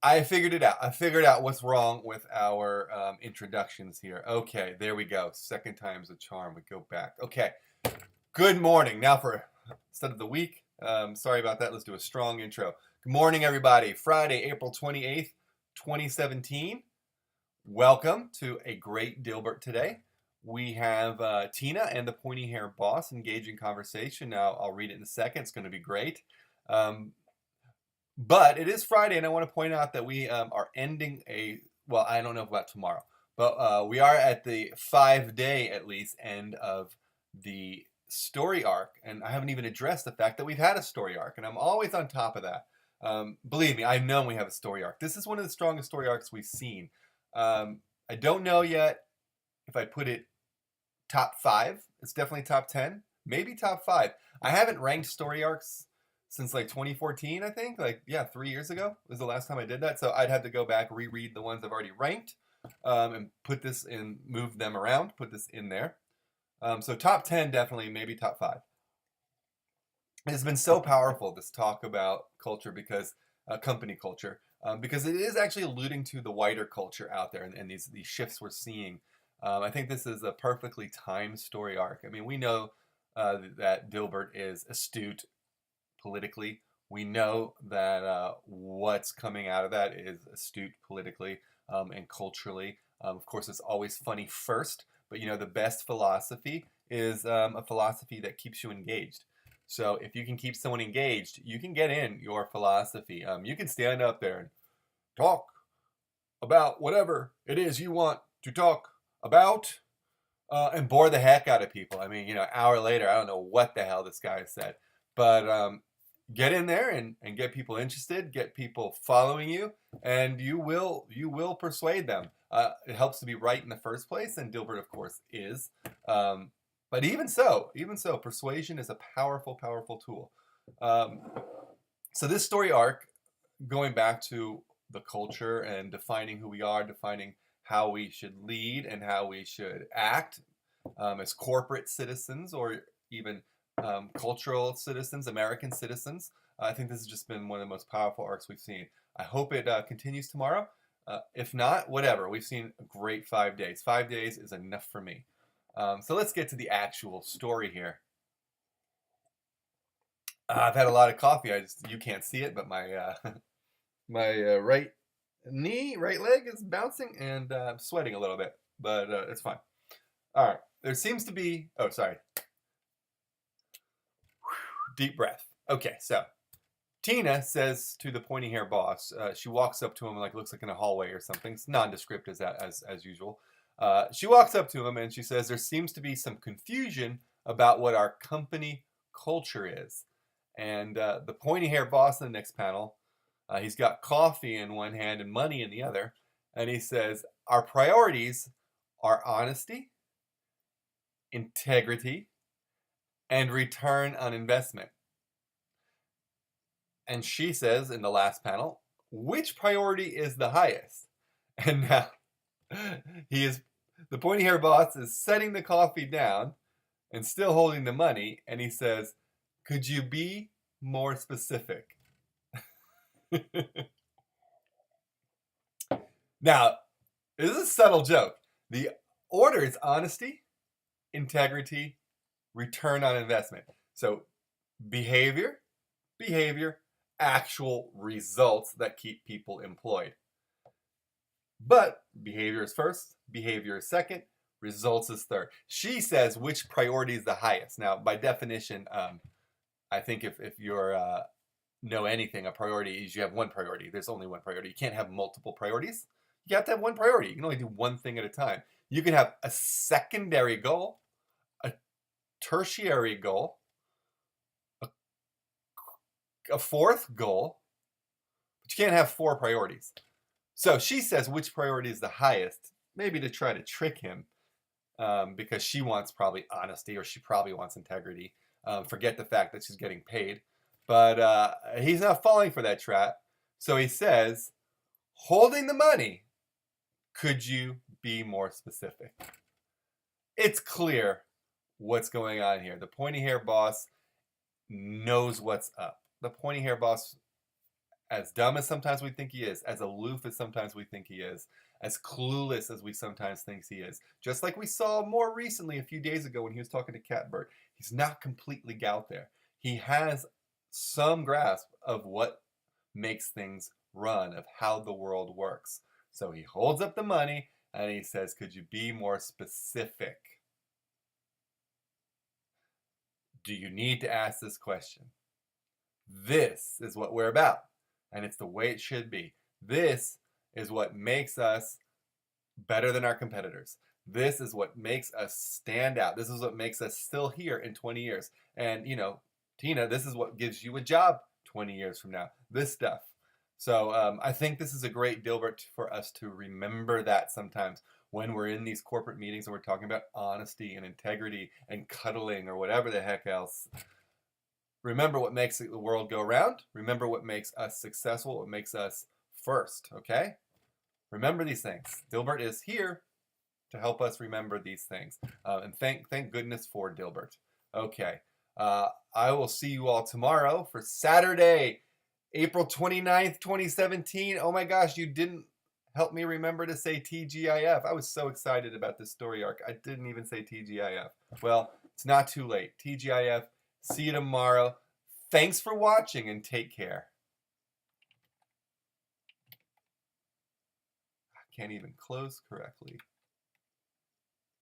I figured it out. I figured out what's wrong with our introductions here. Okay, there we go. Second time's a charm. We go back. Okay, good morning. Now for start of the week. Sorry about that. Let's do a strong intro. Good morning, everybody. Friday, April 28th, 2017. Welcome to a great Dilbert today. We have Tina and the pointy hair boss engaging conversation. Now, I'll read it in a second. It's going to be great. But it is Friday, and I want to point out that we are ending well, I don't know about tomorrow, but we are at the 5-day, at least, end of the story arc. And I haven't even addressed the fact that we've had a story arc, and I'm always on top of that. Believe me, I know we have a story arc. This is one of the strongest story arcs we've seen. I don't know yet if I put it top 5. It's definitely top 10, maybe top 5. I haven't ranked story arcs since like 2014, I think. 3 years ago was the last time I did that. So I'd have to go back, reread the ones I've already ranked, and put this in, move them around, put this in there. So top 10, definitely, maybe top 5. It's been so powerful, this talk about culture, because company culture, because it is actually alluding to the wider culture out there and these shifts we're seeing. I think this is a perfectly timed story arc. I mean, we know that Dilbert is astute politically. We know that what's coming out of that is astute politically and culturally. Of course, it's always funny first, but the best philosophy is a philosophy that keeps you engaged. So if you can keep someone engaged, you can get in your philosophy. You can stand up there and talk about whatever it is you want to talk about and bore the heck out of people. I mean, an hour later, I don't know what the hell this guy said, but get in there and get people interested, get people following you, and you will persuade them. It helps to be right in the first place, and Dilbert, of course, is. But even so, persuasion is a powerful, powerful tool. So this story arc, going back to the culture and defining who we are, defining how we should lead and how we should act as corporate citizens or even cultural citizens, American citizens. I think this has just been one of the most powerful arcs we've seen. I hope it continues tomorrow. If not, whatever. We've seen a great 5 days. 5 days is enough for me. So let's get to the actual story here. I've had a lot of coffee. You can't see it, but my my right leg is bouncing, and I'm sweating a little bit, but it's fine. All right. There seems to be. Oh, sorry. Deep breath. Okay, so Tina says to the pointy hair boss, she walks up to him, looks like in a hallway or something. It's nondescript as usual. She walks up to him and she says, there seems to be some confusion about what our company culture is. And the pointy hair boss in the next panel, he's got coffee in one hand and money in the other. And he says, our priorities are honesty, integrity, and return on investment. And she says in the last panel, which priority is the highest? And now the pointy hair boss is setting the coffee down and still holding the money. And he says, could you be more specific? Now, this is a subtle joke. The order is honesty, integrity, return on investment. So behavior, actual results that keep people employed. But behavior is first, behavior is second, results is third. She says which priority is the highest. Now, by definition, I think if you're know anything, a priority is you have one priority. There's only one priority. You can't have multiple priorities. You have to have one priority. You can only do one thing at a time. You can have a secondary goal, a tertiary goal, a fourth goal, but you can't have 4 priorities. So she says which priority is the highest, maybe to try to trick him, because she wants probably honesty or she probably wants integrity. Forget the fact that she's getting paid. But he's not falling for that trap. So he says, holding the money, could you be more specific? It's clear what's going on here. The pointy hair boss knows what's up. The pointy hair boss, as dumb as sometimes we think he is, as aloof as sometimes we think he is, as clueless as we sometimes think he is, just like we saw more recently a few days ago when he was talking to Catbert, he's not completely out there. He has some grasp of what makes things run, of how the world works. So he holds up the money and he says, could you be more specific? Do you need to ask this question? This is what we're about, and it's the way it should be. This is what makes us better than our competitors. This is what makes us stand out. This is what makes us still here in 20 years. And, you know, Tina, this is what gives you a job 20 years from now. This stuff. So I think this is a great Dilbert for us to remember that sometimes when we're in these corporate meetings and we're talking about honesty and integrity and cuddling or whatever the heck else. Remember what makes the world go round. Remember what makes us successful, what makes us first, okay? Remember these things. Dilbert is here to help us remember these things. And thank goodness for Dilbert. Okay. I will see you all tomorrow for Saturday, April 29th, 2017. Oh my gosh, you didn't help me remember to say TGIF. I was so excited about this story arc. I didn't even say TGIF. Well, it's not too late. TGIF. See you tomorrow. Thanks for watching and take care. I can't even close correctly.